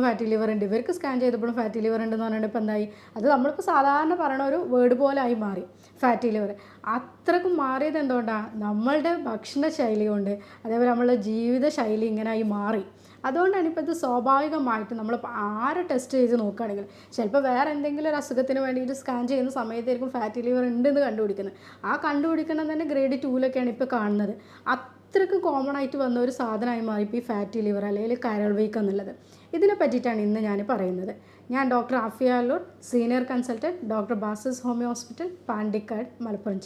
Fatty liver ഉണ്ട്, ഇവർക്ക് scan ചെയ്തപ്പോഴും ഫാറ്റി ലിവർ ഉണ്ടെന്ന് പറഞ്ഞിട്ട് ഇപ്പോൾ എന്തായി, അത് നമ്മളിപ്പോൾ സാധാരണ പറയണ ഒരു വേർഡ് പോലെ ആയി മാറി ഫാറ്റി ലിവർ. അത്രക്കും മാറിയത് എന്തുകൊണ്ടാണ്? നമ്മളുടെ ഭക്ഷണശൈലി കൊണ്ട്, അതേപോലെ നമ്മളുടെ ജീവിതശൈലി ഇങ്ങനെയായി മാറി. അതുകൊണ്ടാണ് ഇപ്പോൾ ഇത് സ്വാഭാവികമായിട്ട് നമ്മൾ ആരെ ടെസ്റ്റ് ചെയ്ത് നോക്കുകയാണെങ്കിൽ ചിലപ്പോൾ വേറെ എന്തെങ്കിലും ഒരു അസുഖത്തിന് വേണ്ടിയിട്ട് സ്കാൻ ചെയ്യുന്ന സമയത്തായിരിക്കും ഫാറ്റി ലിവർ ഉണ്ടെന്ന് കണ്ടുപിടിക്കുന്നത്. ആ കണ്ടുപിടിക്കണം തന്നെ ഗ്രേഡ് 2-ലൊക്കെയാണ് ഇപ്പോൾ കാണുന്നത്. അത്രയ്ക്ക് കോമൺ ആയിട്ട് വന്ന ഒരു സാധനമായി മാറി ഇപ്പോൾ ഈ ഫാറ്റി ലിവർ അല്ലെങ്കിൽ കരൾ വീക്കം എന്നുള്ളത്. ഇതിനെ പറ്റിയിട്ടാണ് ഇന്ന് ഞാൻ പറയുന്നത്. ഞാൻ doctor Afiya Allur, senior consultant, doctor Basis homeo hospital, Pandikkad, Malappuram.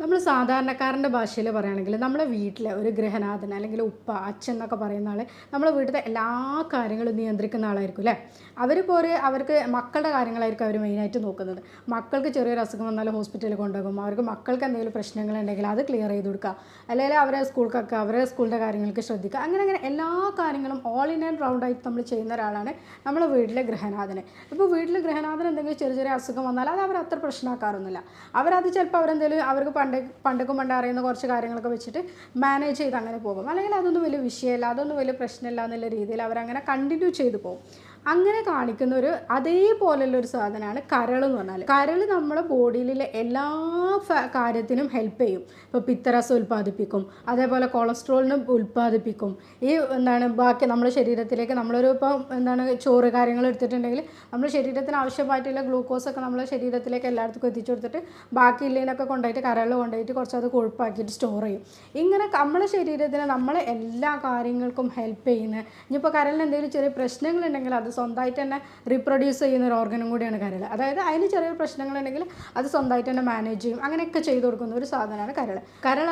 നമ്മൾ സാധാരണക്കാരൻ്റെ ഭാഷയിൽ പറയുകയാണെങ്കിൽ നമ്മളെ വീട്ടിലെ ഒരു ഗൃഹനാഥൻ അല്ലെങ്കിൽ ഉപ്പ, അച്ഛൻ എന്നൊക്കെ പറയുന്ന ആൾ നമ്മളെ വീട്ടിലെ എല്ലാ കാര്യങ്ങളും നിയന്ത്രിക്കുന്ന ആളായിരിക്കും അല്ലേ. അവർക്ക് മക്കളുടെ കാര്യങ്ങളായിരിക്കും അവർ മെയിനായിട്ട് നോക്കുന്നത്. മക്കൾക്ക് ചെറിയൊരു അസുഖം വന്നാൽ ഹോസ്പിറ്റലിൽ കൊണ്ടുപോകും, അവർക്ക് മക്കൾക്ക് എന്തെങ്കിലും പ്രശ്നങ്ങളുണ്ടെങ്കിൽ അത് ക്ലിയർ ചെയ്ത് കൊടുക്കുക, അല്ലെങ്കിൽ അവരെ സ്കൂൾക്കൊക്കെ അവരുടെ സ്കൂളിൻ്റെ കാര്യങ്ങൾക്ക് ശ്രദ്ധിക്കുക. അങ്ങനെ എല്ലാ കാര്യങ്ങളും ഓൾ ഇൻ ആൻഡ് റൗണ്ടായിട്ട് നമ്മൾ ചെയ്യുന്ന ഒരാളാണ് നമ്മളെ വീട്ടിലെ ഗൃഹനാഥന്. ഇപ്പോൾ വീട്ടിലെ ഗൃഹനാഥന് എന്തെങ്കിലും ചെറിയ അസുഖം വന്നാൽ അത് അവർ അത്ര പ്രശ്നമാക്കാറൊന്നുമില്ല. അവരത് ചിലപ്പോൾ അവർക്ക് പണ്ടേ അറിയുന്ന കുറച്ച് കാര്യങ്ങളൊക്കെ വെച്ചിട്ട് മാനേജ് ചെയ്ത് അങ്ങനെ പോകും. അല്ലെങ്കിൽ അതൊന്നും വലിയ വിഷയമല്ല, അതൊന്നും വലിയ പ്രശ്നമില്ല എന്നുള്ള രീതിയിൽ അവരങ്ങനെ കണ്ടിന്യൂ ചെയ്ത് പോകും. അങ്ങനെ കാണിക്കുന്ന ഒരു അതേപോലെയുള്ള ഒരു സാധനമാണ് കരൾ എന്ന് പറഞ്ഞാൽ. കരൾ നമ്മുടെ ബോഡിയിലെ എല്ലാ കാര്യത്തിനും ഹെൽപ്പ് ചെയ്യും. ഇപ്പോൾ പിത്തരസം ഉൽപ്പാദിപ്പിക്കും, അതേപോലെ കൊളസ്ട്രോളിനും ഉൽപ്പാദിപ്പിക്കും. ബാക്കി നമ്മുടെ ശരീരത്തിലേക്ക് ചോറ് കാര്യങ്ങൾ എടുത്തിട്ടുണ്ടെങ്കിൽ നമ്മുടെ ശരീരത്തിന് ആവശ്യമായിട്ടുള്ള ഗ്ലൂക്കോസൊക്കെ നമ്മുടെ ശരീരത്തിലേക്ക് എല്ലായിടത്തും എത്തിച്ചു കൊടുത്തിട്ട് ബാക്കിയുള്ളതിനൊക്കെ കൊണ്ടുപോയിട്ട് കരളിൽ കൊണ്ടുപോയിട്ട് കുറച്ചത് കൊഴുപ്പാക്കിയിട്ട് സ്റ്റോർ ചെയ്യും. ഇങ്ങനെ നമ്മുടെ ശരീരത്തിന് നമ്മളെ എല്ലാ കാര്യങ്ങൾക്കും ഹെൽപ്പ് ചെയ്യുന്ന, ഇനിയിപ്പോൾ കരളിന് എന്തെങ്കിലും ചെറിയ പ്രശ്നങ്ങളുണ്ടെങ്കിൽ അത് സ്വന്തമായിട്ട് തന്നെ റീപ്രൊഡ്യൂസ് ചെയ്യുന്ന ഒരു ഓർഗനും കൂടിയാണ് കരൾ. അതായത് അതിന് ചെറിയ പ്രശ്നങ്ങളുണ്ടെങ്കിൽ അത് സ്വന്തമായിട്ട് തന്നെ മാനേജ് ചെയ്യും. അങ്ങനെയൊക്കെ ചെയ്ത് കൊടുക്കുന്ന ഒരു സാധനമാണ് കരൾ.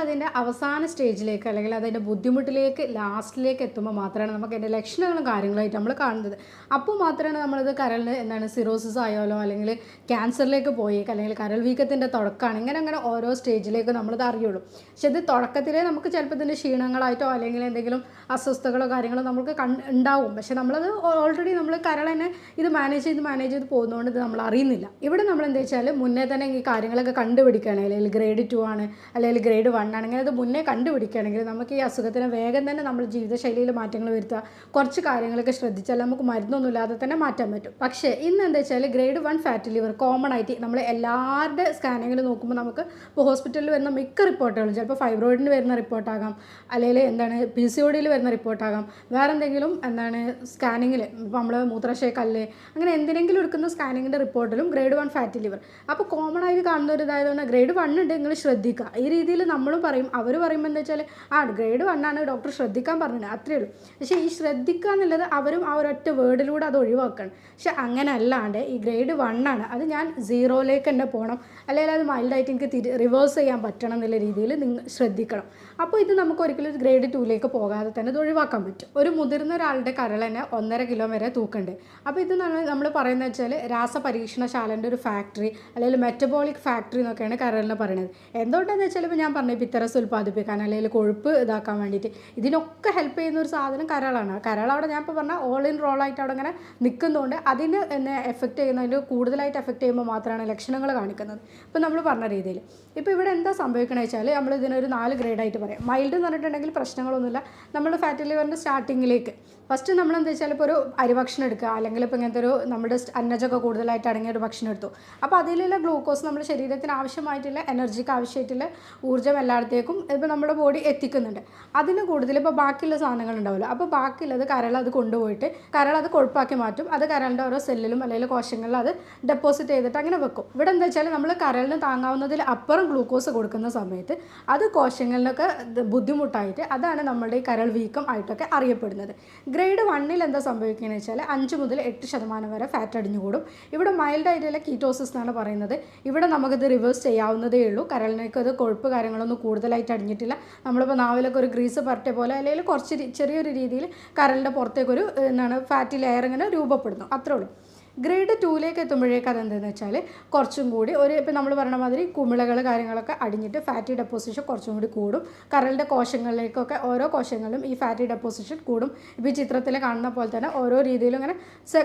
അതിൻ്റെ അവസാന സ്റ്റേജിലേക്ക് അല്ലെങ്കിൽ അതിൻ്റെ ബുദ്ധിമുട്ടിലേക്ക് ലാസ്റ്റിലേക്ക് എത്തുമ്പോൾ മാത്രമാണ് നമുക്ക് അതിൻ്റെ ലക്ഷണങ്ങളും കാര്യങ്ങളായിട്ട് നമ്മൾ കാണുന്നത്. അപ്പോൾ മാത്രമാണ് നമ്മളിത് കരളിന് സിറോസിസ് ആയാലോ അല്ലെങ്കിൽ ക്യാൻസറിലേക്ക് പോയി അല്ലെങ്കിൽ കരൾ വീക്കത്തിൻ്റെ തുടക്കമാണ് ഇങ്ങനെ ഓരോ സ്റ്റേജിലേക്ക് നമ്മളിത് അറിയുള്ളൂ. പക്ഷെ ഇത് തുടക്കത്തിലേ നമുക്ക് ചിലപ്പോൾ ഇതിൻ്റെ ക്ഷീണങ്ങളായിട്ടോ അല്ലെങ്കിൽ എന്തെങ്കിലും അസ്വസ്ഥതകളോ കാര്യങ്ങളോ നമുക്ക് ഉണ്ടാവും. പക്ഷെ നമ്മളത് ഓൾറെഡി നമ്മൾ കരൾ തന്നെ ഇത് മാനേജ് ചെയ്ത് പോകുന്നതുകൊണ്ട് ഇത് നമ്മൾ അറിയുന്നില്ല. ഇവിടെ നമ്മൾ എന്താ വെച്ചാൽ മുന്നേ തന്നെ ഈ കാര്യങ്ങളൊക്കെ കണ്ടുപിടിക്കുകയാണെങ്കിൽ, അല്ലെങ്കിൽ ഗ്രേഡ് 2 ആണ് അല്ലെങ്കിൽ ഗ്രേഡ് 1 ആണെങ്കിൽ അത് മുന്നേ കണ്ടുപിടിക്കുകയാണെങ്കിൽ നമുക്ക് ഈ അസുഖത്തിന് വേഗം തന്നെ നമ്മൾ ജീവിതശൈലിയിൽ മാറ്റങ്ങൾ വരുത്തുക, കുറച്ച് കാര്യങ്ങളൊക്കെ ശ്രദ്ധിച്ചാൽ നമുക്ക് മരുന്നൊന്നും ഇല്ലാതെ തന്നെ മാറ്റാൻ പറ്റും. പക്ഷേ ഇന്ന് എന്താ വെച്ചാൽ ഗ്രേഡ് 1 ഫാറ്റി ലിവർ കോമൺ ആയിട്ട് നമ്മൾ എല്ലാവരുടെ സ്കാനിങ്ങിൽ നോക്കുമ്പോൾ നമുക്ക് ഇപ്പോൾ ഹോസ്പിറ്റലിൽ വരുന്ന മിക്ക റിപ്പോർട്ടുകളും ചിലപ്പോൾ ഫൈബ്രോയിഡിന് വരുന്ന റിപ്പോർട്ടാകാം, അല്ലെങ്കിൽ PCODയിൽ വരുന്ന റിപ്പോർട്ടാകാം, വേറെ എന്തെങ്കിലും സ്കാനിങ്ങിൽ ഇപ്പോൾ നമ്മൾ മൂത്രശയക്കല്ല് അങ്ങനെ എന്തിനെങ്കിലും എടുക്കുന്ന സ്കാനിങ്ങിൻ്റെ റിപ്പോർട്ടിലും ഗ്രേഡ് 1 ഫാറ്റി ലിവർ. അപ്പോൾ കോമൺ ആയിട്ട് കാണുന്ന ഒരു ഇതായതുകൊണ്ട് ഗ്രേഡ് 1 ഉണ്ട്, നിങ്ങൾ ശ്രദ്ധിക്കുക. ഈ രീതിയിൽ നമ്മളും പറയും. അവർ പറയുമ്പോൾ എന്താ വെച്ചാൽ ഗ്രേഡ് 1 ആണ് ഡോക്ടർ ശ്രദ്ധിക്കാൻ പറഞ്ഞത്, അത്രയേ ഉള്ളൂ. പക്ഷേ ഈ ശ്രദ്ധിക്കുക എന്നുള്ളത് അവരും ആ ഒരൊറ്റ വേർഡിലൂടെ അത് ഒഴിവാക്കണം. പക്ഷെ അങ്ങനെ അല്ലാണ്ട് ഈ ഗ്രേഡ് 1 ആണ്, അത് ഞാൻ 0ലേക്ക് തന്നെ പോകണം, അല്ലെങ്കിൽ അത് മൈൽഡായിട്ട് എനിക്ക് റിവേഴ്സ് ചെയ്യാൻ പറ്റണം എന്നുള്ള രീതിയിൽ നിങ്ങൾ ശ്രദ്ധിക്കണം. അപ്പോൾ ഇത് നമുക്ക് ഒരിക്കലും ഗ്രേഡ് 2ലേക്ക് പോകാതെ തന്നെ ഇത് ഒഴിവാക്കാൻ പറ്റും. ഒരു മുതിർന്ന ഒരാളുടെ കരൾ തന്നെ 1.5 കിലോ വരെ തൂക്കുണ്ട്. അപ്പോൾ ഇത് നമ്മൾ പറയുന്നത് വെച്ചാൽ രാസപരീക്ഷണശാലൻ്റെ ഒരു ഫാക്ടറി അല്ലെങ്കിൽ മെറ്റബോളിക് ഫാക്ടറി എന്നൊക്കെയാണ് കരളിനെ പറയുന്നത്. എന്തുകൊണ്ടാണെന്ന് വെച്ചാൽ ഇപ്പോൾ ഞാൻ പറഞ്ഞത് പിത്തരസം ഉൽപ്പാദിപ്പിക്കാൻ അല്ലെങ്കിൽ കൊഴുപ്പ് ഇതാക്കാൻ വേണ്ടിയിട്ട് ഇതിനൊക്കെ ഹെൽപ്പ് ചെയ്യുന്ന ഒരു സാധനം കരളാണ്. കരൾ അവിടെ ഞാൻ ഇപ്പോൾ പറഞ്ഞാൽ ഓൾ ഇൻ റോളായിട്ട് അവിടെ ഇങ്ങനെ നിൽക്കുന്നതുകൊണ്ട് അതിന് എന്നെ എഫക്റ്റ് ചെയ്യുന്നതിൽ കൂടുതലായിട്ട് എഫക്റ്റ് ചെയ്യുമ്പോൾ മാത്രമാണ് ലക്ഷണങ്ങൾ കാണിക്കുന്നത്. ഇപ്പോൾ നമ്മൾ പറഞ്ഞ രീതിയിൽ ഇപ്പോൾ ഇവിടെ എന്താ സംഭവിക്കണമെന്ന് വെച്ചാൽ നമ്മൾ ഇതിനൊരു 4 ഗ്രേഡായിട്ട് പറയാം. മൈൽഡ് എന്ന് പറഞ്ഞിട്ടുണ്ടെങ്കിൽ പ്രശ്നങ്ങളൊന്നുമില്ല. നമ്മൾ ഫാറ്റി ലിവറിൻ്റെ സ്റ്റാർട്ടിങ്ങിലേക്ക് ഫസ്റ്റ് നമ്മളെന്താ വെച്ചാൽ ഇപ്പോൾ ഒരു അരിഭക്ഷണം എടുക്കുക, അല്ലെങ്കിൽ ഇപ്പോൾ ഇങ്ങനത്തെ ഒരു നമ്മുടെ അന്നജമൊക്കെ കൂടുതലായിട്ട് അടങ്ങിയ ഒരു ഭക്ഷണം എടുത്തു. അപ്പോൾ അതിലുള്ള ഗ്ലൂക്കോസ് നമ്മുടെ ശരീരത്തിന് ആവശ്യമായിട്ടുള്ള എനർജിക്ക് ആവശ്യമായിട്ടുള്ള ഊർജ്ജം എല്ലായിടത്തേക്കും ഇപ്പോൾ നമ്മുടെ ബോഡി എത്തിക്കുന്നുണ്ട്. അതിന് കൂടുതൽ ഇപ്പോൾ ബാക്കിയുള്ള സാധനങ്ങൾ ഉണ്ടാവില്ല. അപ്പോൾ ബാക്കിയുള്ളത് കരൾ അത് കൊണ്ടുപോയിട്ട് കരൾ അത് കൊഴുപ്പാക്കി മാറ്റും. അത് കരളിൻ്റെ ഓരോ സെല്ലിലും അല്ലെങ്കിൽ കോശങ്ങളിലും അത് ഡെപ്പോസിറ്റ് ചെയ്തിട്ട് അങ്ങനെ വെക്കും. ഇവിടെ എന്താ വെച്ചാൽ നമ്മൾ കരളിന് താങ്ങാവുന്നതിൽ അപ്പുറം ഗ്ലൂക്കോസ് കൊടുക്കുന്ന സമയത്ത് അത് കോശങ്ങളിലൊക്കെ ബുദ്ധിമുട്ടായിട്ട് അതാണ് നമ്മുടെ ഈ കരൾ വീക്കം ആയിട്ടൊക്കെ അറിയപ്പെടുന്നത്. ഗ്രേഡ് 1 എന്താ സംഭവിക്കുകയെന്ന് വെച്ചാൽ 5 മുതൽ 8% വരെ ഫാറ്റ് അടിഞ്ഞുകൂടും. ഇവിടെ മൈൽഡ് ആയിട്ടുള്ള കീറ്റോസിസ് എന്നാണ് പറയുന്നത്. ഇവിടെ നമുക്കിത് റിവേഴ്സ് ചെയ്യാവുന്നതേ ഉള്ളൂ. കരളിനേക്ക് അത് കൊഴുപ്പ് കാര്യങ്ങളൊന്നും കൂടുതലായിട്ട് അടിഞ്ഞിട്ടില്ല. നമ്മളിപ്പോൾ നാവിലൊക്കെ ഒരു ഗ്രീസ് പരട്ടെ പോലെ അല്ലെങ്കിൽ കുറച്ച് ചെറിയൊരു രീതിയിൽ കരളിൻ്റെ പുറത്തേക്കൊരു ഫാറ്റി ലെയർ ഇങ്ങനെ രൂപപ്പെടുന്നു, അത്രേ ഉള്ളൂ. ഗ്രേഡ് 2ലേക്ക് എത്തുമ്പോഴേക്ക് അതെന്താണെന്ന് വെച്ചാൽ കുറച്ചും കൂടി ഒരു ഇപ്പോൾ നമ്മൾ പറഞ്ഞ മാതിരി കുമിളകൾ കാര്യങ്ങളൊക്കെ അടിഞ്ഞിട്ട് ഫാറ്റി ഡെപ്പോസിഷൻ കുറച്ചും കൂടി കൂടും. കരളിൻ്റെ കോശങ്ങളിലേക്കൊക്കെ ഓരോ കോശങ്ങളിലും ഈ ഫാറ്റി ഡെപ്പോസിഷൻ കൂടും. ഇപ്പോൾ ഈ ചിത്രത്തിൽ കാണുന്ന പോലെ തന്നെ ഓരോ രീതിയിലും ഇങ്ങനെ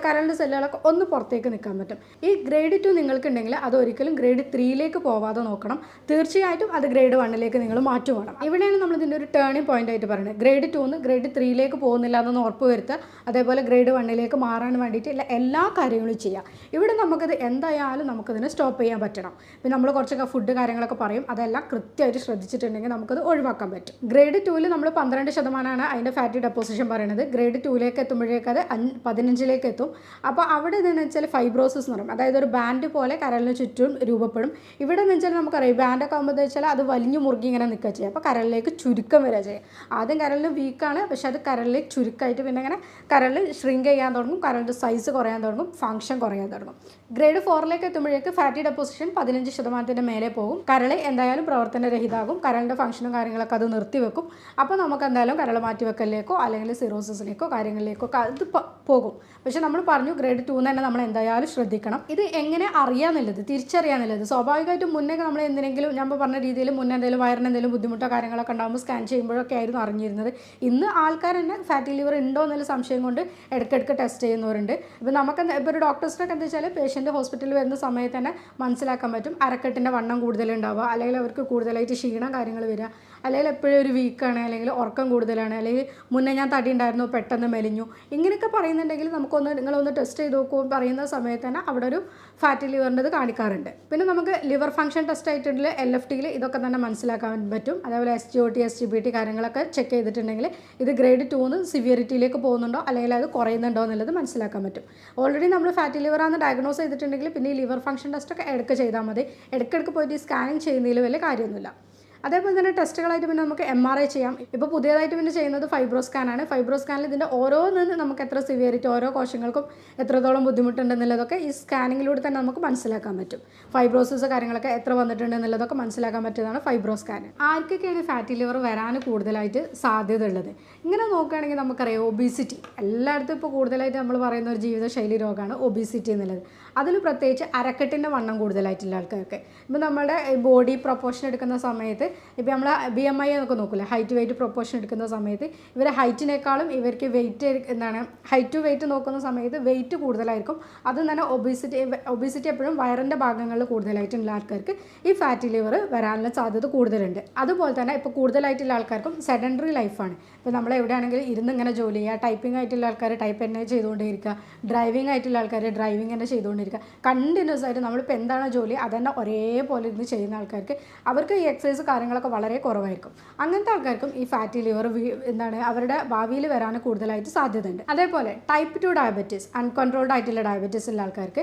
കരളിൻ്റെ സെല്ലുകളൊക്കെ ഒന്ന് പുറത്തേക്ക് നിൽക്കാൻ പറ്റും. ഈ ഗ്രേഡ് 2 നിങ്ങൾക്കുണ്ടെങ്കിൽ അത് ഒരിക്കലും ഗ്രേഡ് 3ലേക്ക് പോവാതെ നോക്കണം. തീർച്ചയായിട്ടും അത് ഗ്രേഡ് 1ലേക്ക് നിങ്ങൾ മാറ്റി വേണം. ഇവിടെയാണ് നമ്മൾ ഇതിൻ്റെ ഒരു ടേണിംഗ് പോയിന്റ് ആയിട്ട് പറയുന്നത്. ഗ്രേഡ് 2 ഗ്രേഡ് 3ലേക്ക് പോകുന്നില്ല എന്നൊന്ന് ഉറപ്പ് വരുത്തുക. അതേപോലെ ഗ്രേഡ് 1ലേക്ക് മാറാൻ വേണ്ടിയിട്ട് എല്ലാ കാര്യങ്ങളും ചെയ്യാം. ഇവിടെ നമുക്കത് എന്തായാലും നമുക്കതിനെ സ്റ്റോപ്പ് ചെയ്യാൻ പറ്റണം. പിന്നെ നമ്മൾ കുറച്ചൊക്കെ ഫുഡ് കാര്യങ്ങളൊക്കെ പറയും, അതെല്ലാം കൃത്യമായിട്ട് ശ്രദ്ധിച്ചിട്ടുണ്ടെങ്കിൽ നമുക്കത് ഒഴിവാക്കാൻ പറ്റും. ഗ്രേഡ് 2ൽ നമ്മൾ 12% അതിൻ്റെ ഫാറ്റി ഡെപ്പോസിഷൻ പറയുന്നത്. ഗ്രേഡ് 2ലേക്ക് എത്തുമ്പോഴേക്ക് അത് 15ലേക്ക് എത്തും. അപ്പോൾ അവിടെ എന്ന് വെച്ചാൽ ഫൈബ്രോസിസ് എന്ന് പറയും. അതായത് ഒരു ബാൻഡ് പോലെ കരളിന് ചുറ്റും രൂപപ്പെടും. ഇവിടെ എന്ന് വെച്ചാൽ നമുക്കറിയാം ബാൻഡൊക്കെ ആകുമ്പോൾ വെച്ചാൽ അത് വലിഞ്ഞു മുറുകി ഇങ്ങനെ നിൽക്കുക ചെയ്യുക. അപ്പോൾ കരളിലേക്ക് ചുരുക്കം വരിക ചെയ്യുക. ആദ്യം കരളിന് വീക്കാണ്, പക്ഷെ അത് കരളിലേക്ക് ചുരുക്കമായിട്ട് പിന്നെ ഇങ്ങനെ കരളിൽ ഷ്രിങ്ക് ചെയ്യാൻ തുടങ്ങും, കരളിൻ്റെ സൈസ് കുറയാൻ തുടങ്ങും, ഫംഗ്ഷൻ കുറയാൻ തുടങ്ങും. ഗ്രേഡ് 4ലേക്ക് എത്തുമ്പോഴേക്ക് ഫാറ്റി ഡെപ്പോസിഷൻ 15% മേലെ പോകും. കരൾ എന്തായാലും പ്രവർത്തനരഹിതമാകും. കരളിൻ്റെ ഫംഗ്ഷനും കാര്യങ്ങളൊക്കെ അത് നിർത്തിവെക്കും. അപ്പോൾ നമുക്ക് എന്തായാലും കരൾ മാറ്റിവെക്കലിലേക്കോ അല്ലെങ്കിൽ സിറോസിസിലേക്കോ കാര്യങ്ങളിലേക്കോ അത് പോകും. പക്ഷെ നമ്മൾ പറഞ്ഞു ഗ്രേഡ് 2 തന്നെ നമ്മൾ എന്തായാലും ശ്രദ്ധിക്കണം. ഇത് എങ്ങനെ അറിയാമെന്നുള്ളത്, തിരിച്ചറിയാമെന്നുള്ളത് സ്വാഭാവികമായിട്ടും മുന്നേ നമ്മൾ എന്തിനെങ്കിലും ഞാൻ പറഞ്ഞ രീതിയിൽ മുന്നേ എന്തെങ്കിലും വയറിന് എന്തെങ്കിലും ബുദ്ധിമുട്ടോ കാര്യങ്ങളൊക്കെ ഉണ്ടാകുമ്പോൾ സ്കാൻ ചെയ്യുമ്പോഴൊക്കെ ആയിരുന്നു അറിഞ്ഞിരുന്നത്. ഇന്ന് ആൾക്കാർ തന്നെ ഫാറ്റി ലിവർ ഉണ്ടോ എന്നുള്ള സംശയം കൊണ്ട് ഇടയ്ക്കിടയ്ക്ക് ടെസ്റ്റ് ചെയ്യുന്നവരുണ്ട്. ഇപ്പോൾ നമുക്ക് ഇപ്പോൾ ഒരു ഡോക്ടേഴ്സിനൊക്കെ എന്താ വെച്ചാൽ പേഷ്യൻ്റ് ഹോസ്പിറ്റലിൽ വരുന്ന സമയത്ത് തന്നെ മനസ്സിലാക്കാൻ പറ്റും. അരക്കെട്ടിൻ്റെ വണ്ണം കൂടുതലുണ്ടാവുക, അല്ലെങ്കിൽ അവർക്ക് കൂടുതലായിട്ട് ക്ഷീണം കാര്യങ്ങൾ വരിക, അല്ലെങ്കിൽ എപ്പോഴും ഒരു വീക്കാണ്, അല്ലെങ്കിൽ ഉറക്കം കൂടുതലാണ്, അല്ലെങ്കിൽ മുന്നേ ഞാൻ തടി ഉണ്ടായിരുന്നു പെട്ടെന്ന് മെലിഞ്ഞു, ഇങ്ങനെയൊക്കെ പറയുന്നുണ്ടെങ്കിൽ നിങ്ങളൊന്ന് ടെസ്റ്റ് ചെയ്ത് നോക്കുമ്പോൾ പറയുന്ന സമയത്ത് തന്നെ അവിടെ ഒരു ഫാറ്റി ലിവറിൻ്റെ ഇത് കാണിക്കാറുണ്ട്. പിന്നെ നമുക്ക് ലിവർ ഫംഗ്ഷൻ ടെസ്റ്റ് ആയിട്ടുണ്ടെങ്കിൽ LFTയിൽ ഇതൊക്കെ തന്നെ മനസ്സിലാക്കാൻ പറ്റും. അതേപോലെ SGOT SGPT കാര്യങ്ങളൊക്കെ ചെക്ക് ചെയ്തിട്ടുണ്ടെങ്കിൽ ഇത് ഗ്രേഡ് 2 സിവിയറിറ്റിയിലേക്ക് പോകുന്നുണ്ടോ അല്ലെങ്കിൽ അത് കുറയുന്നുണ്ടോ എന്നുള്ളത് മനസ്സിലാക്കാൻ പറ്റും. ഓൾറെഡി നമ്മൾ ഫാറ്റി ലിവറാണെന്ന് ഡയഗ്നോസ് ചെയ്തിട്ടുണ്ടെങ്കിൽ പിന്നെ ഈ ലിവർ ഫംഗ്ഷൻ ടെസ്റ്റൊക്കെ ഇടയ്ക്ക് ചെയ്താൽ മതി. ഇടയ്ക്കിടയ്ക്ക് പോയിട്ട് ഈ സ്കാനിങ് ചെയ്യുന്നതിൽ വലിയ കാര്യമൊന്നുമില്ല. അതേപോലെ തന്നെ ടെസ്റ്റുകളായിട്ട് പിന്നെ നമുക്ക് MRI ചെയ്യാം. ഇപ്പോൾ പുതിയതായിട്ട് പിന്നെ ചെയ്യുന്നത് ഫൈബ്രോ സ്കാനാണ്. ഫൈബ്രോ സ്കാനിൽ ഇതിൻ്റെ ഓരോന്നിന് നമുക്ക് എത്ര സിവിയറിറ്റി, ഓരോ കോശങ്ങൾക്കും എത്രത്തോളം ബുദ്ധിമുട്ടുണ്ടെന്നുള്ളതൊക്കെ ഈ സ്കാനിങ്ങിലൂടെ തന്നെ നമുക്ക് മനസ്സിലാക്കാൻ പറ്റും. ഫൈബ്രോസിസ് കാര്യങ്ങളൊക്കെ എത്ര വന്നിട്ടുണ്ടെന്നുള്ളതൊക്കെ മനസ്സിലാക്കാൻ പറ്റിയതാണ് ഫൈബ്രോ സ്കാൻ. ആർക്കൊക്കെയാണ് ഫാറ്റി ലിവർ വരാൻ കൂടുതലായിട്ട് സാധ്യത ഉള്ളത്? ഇങ്ങനെ നോക്കുകയാണെങ്കിൽ നമുക്കറിയാം ഒബീസിറ്റി എല്ലായിടത്തും ഇപ്പോൾ കൂടുതലായിട്ട് നമ്മൾ പറയുന്ന ഒരു ജീവിതശൈലി രോഗമാണ് ഒബീസിറ്റി എന്നുള്ളത്. അതിൽ പ്രത്യേകിച്ച് അരക്കെട്ടിൻ്റെ വണ്ണം കൂടുതലായിട്ടുള്ള ആൾക്കാർക്ക് ഇപ്പോൾ നമ്മുടെ ബോഡി പ്രൊപ്പോർഷൻ എടുക്കുന്ന സമയത്ത് ഇപ്പോൾ നമ്മൾ BMI എന്നൊക്കെ നോക്കില്ല, ഹൈറ്റ് വെയിറ്റ് പ്രൊപ്പോർഷൻ എടുക്കുന്ന സമയത്ത് ഇവരെ ഹൈറ്റിനേക്കാളും ഇവർക്ക് വെയിറ്റ് ഹൈറ്റ് ടു വെയിറ്റ് നോക്കുന്ന സമയത്ത് വെയിറ്റ് കൂടുതലായിരിക്കും. അതും തന്നെ ഒബീസിറ്റി എപ്പോഴും വയറിൻ്റെ ഭാഗങ്ങളിൽ കൂടുതലായിട്ടുള്ള ആൾക്കാർക്ക് ഈ ഫാറ്റി ലിവർ വരാനുള്ള സാധ്യത കൂടുതലുണ്ട്. അതുപോലെ തന്നെ ഇപ്പോൾ കൂടുതലായിട്ടുള്ള ആൾക്കാർക്കും സെഡൻറ്ററി ലൈഫാണ്. ഇപ്പോൾ നമ്മൾ എവിടെയാണെങ്കിലും ഇരുന്ന് ഇങ്ങനെ ജോലി ചെയ്യുക, ടൈപ്പിംഗ് ആയിട്ടുള്ള ആൾക്കാർ ടൈപ്പ് തന്നെ ചെയ്തുകൊണ്ടേയിരിക്കുക, ഡ്രൈവിംഗ് ആയിട്ടുള്ള ആൾക്കാർ ഡ്രൈവിംഗ് തന്നെ ചെയ്തുകൊണ്ടിരിക്കുക, കണ്ടിന്യൂസ് ആയിട്ട് നമ്മളിപ്പോൾ എന്താണ് ജോലി അതന്നെ ഒരേപോലെ ഇരുന്ന് ചെയ്യുന്ന ആൾക്കാർക്ക് അവർക്ക് ഈ എക്സസൈസ് കാര്യങ്ങളൊക്കെ വളരെ കുറവായിരിക്കും. അങ്ങനത്തെ ആൾക്കാർക്കും ഈ ഫാറ്റി ലിവർ അവരുടെ ഭാവിയിൽ വരാൻ കൂടുതലായിട്ട് സാധ്യതയുണ്ട്. അതേപോലെ ടൈപ്പ് 2 ഡയബറ്റീസ്, അൺകൺട്രോൾഡ് ആയിട്ടുള്ള ഡയബറ്റീസ് ഉള്ള ആൾക്കാർക്ക്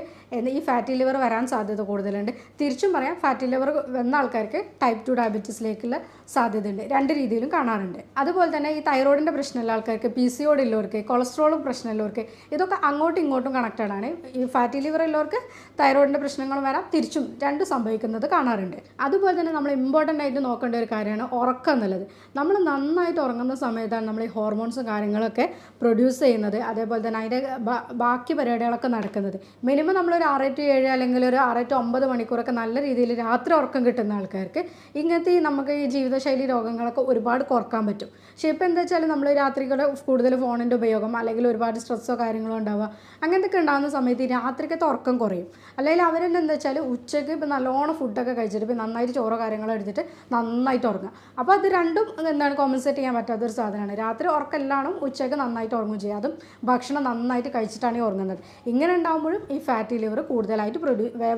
ഈ ഫാറ്റി ലിവർ വരാൻ സാധ്യത കൂടുതലുണ്ട്. തിരിച്ചും പറയാം, ഫാറ്റി ലിവർ വന്ന ആൾക്കാർക്ക് ടൈപ്പ് 2 ഡയബറ്റീസിലേക്കുള്ള സാധ്യതയുണ്ട്. രണ്ട് രീതിയിലും കാണാറുണ്ട്. അതുപോലെ തന്നെ ഈ തൈറോയിഡിൻ്റെ പ്രശ്നമുള്ള ആൾക്കാർക്ക്, PCOD ഉള്ളവർക്ക്, കൊളസ്ട്രോളും പ്രശ്നമുള്ളവർക്ക് ഇതൊക്കെ അങ്ങോട്ടും ഇങ്ങോട്ടും കണക്റ്റഡ് ആണ്. ഈ ഫാറ്റി ലിവർ ഉള്ളവർക്ക് തൈറോയിഡിൻ്റെ പ്രശ്നങ്ങൾ വരാം, തിരിച്ചും രണ്ട് സംഭവിക്കുന്നത് കാണാറുണ്ട്. അതുപോലെ തന്നെ നമ്മൾ ഇമ്പോർട്ടൻ്റ് ആയിട്ട് നോക്കേണ്ട ഒരു കാര്യമാണ് ഉറക്കം എന്നുള്ളത്. നമ്മൾ നന്നായിട്ട് ഉറങ്ങുന്ന സമയത്താണ് നമ്മൾ ഈ ഹോർമോൺസും കാര്യങ്ങളൊക്കെ പ്രൊഡ്യൂസ് ചെയ്യുന്നത്. അതേപോലെ തന്നെ അതിൻ്റെ ബാക്കി പരിപാടികളൊക്കെ നടക്കുന്നത്. മിനിമം നമ്മളൊരു 6 to 7 അല്ലെങ്കിൽ ഒരു 6 to 9 മണിക്കൂറൊക്കെ നല്ല രീതിയിൽ രാത്രി ഉറക്കം കിട്ടുന്ന ആൾക്കാർക്ക് ഇങ്ങനത്തെ നമുക്ക് ഈ ജീവിതശൈലി രോഗങ്ങളൊക്കെ ഒരുപാട് കുറക്കാൻ പറ്റും. പക്ഷേ ഇപ്പോൾ എന്താ വെച്ചാൽ നമ്മൾ രാത്രികളുടെ കൂടുതൽ ഫോണിൻ്റെ ഉപയോഗം അല്ലെങ്കിൽ ഒരുപാട് സ്ട്രെസ്സോ കാര്യങ്ങളോ ഉണ്ടാവുക അങ്ങനത്തെയൊക്കെ ഉണ്ടാകുന്ന സമയത്ത് ഈ രാത്രിക്കത്തെ ഉറക്കം കുറയും. അല്ലെങ്കിൽ അവരെന്നെ എന്താ വെച്ചാൽ ഉച്ചയ്ക്ക് ഇപ്പോൾ നല്ലോണം ഫുഡൊക്കെ കഴിച്ചിട്ട് ഇപ്പോൾ നന്നായിട്ട് ചോറോ കാര്യങ്ങളോ എടുത്തിട്ട് നന്നായിട്ട് ഉറങ്ങുക. അപ്പോൾ അത് രണ്ടും കോമ്പൻസേറ്റ് ചെയ്യാൻ പറ്റാത്തൊരു സാധനമാണ്. രാത്രി ഉറക്കമെല്ലാം ഉച്ചയ്ക്ക് നന്നായിട്ട് ഉറങ്ങും ചെയ്യുക, അതും ഭക്ഷണം നന്നായിട്ട് കഴിച്ചിട്ടാണ് ഈ ഉറങ്ങുന്നത്. ഇങ്ങനെ ഉണ്ടാകുമ്പോഴും ഈ ഫാറ്റി ലിവർ കൂടുതലായിട്ട്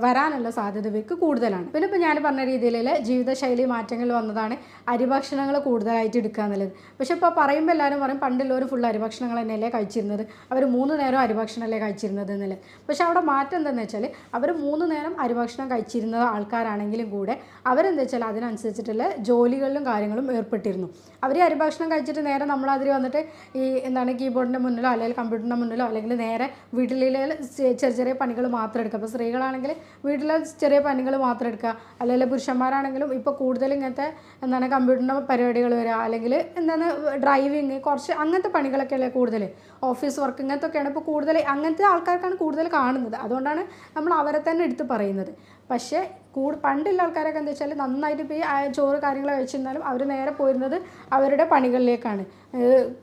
വരാനുള്ള സാധ്യത ഇവർക്ക് കൂടുതലാണ്. പിന്നെ ഇപ്പോൾ ഞാൻ പറഞ്ഞ രീതിയിലുള്ള ജീവിതശൈലി മാറ്റങ്ങൾ വന്നതാണ് അരിഭക്ഷണങ്ങൾ കൂടുതലായിട്ട് എടുക്കുക എന്നുള്ളത്. പക്ഷേ ഇപ്പോൾ പറയുമ്പോൾ എല്ലാവരും പറയും പണ്ടുള്ളവർ ഫുൾ അരിഭക്ഷണങ്ങൾ തന്നെയല്ലേ കഴിച്ചിരുന്നത്, അവർ 3 നേരം അരിഭക്ഷണമല്ലേ കഴിച്ചിരുന്നത് എന്നുള്ളത്. പക്ഷേ അവിടെ മാറ്റം എന്താണെന്ന് വെച്ചാൽ അവർ 3 നേരം അരിഭക്ഷണം കഴിച്ചിരുന്ന ആൾക്കാരാണെങ്കിലും കൂടെ അവരെന്താ വെച്ചാൽ അതിനനുസരിച്ചിട്ടുള്ള ജോലികളിലും കാര്യങ്ങളും ഏർപ്പെട്ടിരുന്നു. അവർ അരിഭക്ഷണം കഴിച്ചിട്ട് നേരെ നമ്മളതിൽ വന്നിട്ട് ഈ കീബോർഡിൻ്റെ മുന്നിലോ അല്ലെങ്കിൽ കമ്പ്യൂട്ടറിൻ്റെ മുന്നിലോ അല്ലെങ്കിൽ നേരെ വീട്ടിലെ ചെറിയ പണികൾ മാത്രം എടുക്കുക. അപ്പോൾ സ്ത്രീകളാണെങ്കിൽ വീട്ടിലെ ചെറിയ പണികൾ മാത്രം എടുക്കുക, അല്ലെങ്കിൽ പുരുഷന്മാരാണെങ്കിലും ഇപ്പോൾ കൂടുതൽ ഇങ്ങനത്തെ എന്താണ് കമ്പ്യൂട്ടറിൻ്റെ പരിപാടികൾ വരിക, അല്ലെങ്കിൽ എന്താണ് ഡ്രൈവിങ്, കുറച്ച് അങ്ങനത്തെ പണികളൊക്കെയല്ലേ കൂടുതൽ, ഓഫീസ് വർക്ക് ഇങ്ങനത്തെയൊക്കെയാണ് ഇപ്പോൾ കൂടുതൽ, അങ്ങനത്തെ ആൾക്കാർക്കാണ് കൂടുതൽ കാണുന്നത്. അതുകൊണ്ടാണ് നമ്മൾ അവരെ തന്നെ എടുത്ത് പറയുന്നത്. പക്ഷേ പണ്ടുള്ള ആൾക്കാരൊക്കെ എന്താ വെച്ചാൽ നന്നായിട്ട് ഇപ്പോൾ ഈ ചോറ് കാര്യങ്ങൾ കഴിച്ചിരുന്നാലും അവർ നേരെ പോയിരുന്നത് അവരുടെ പണികളിലേക്കാണ്.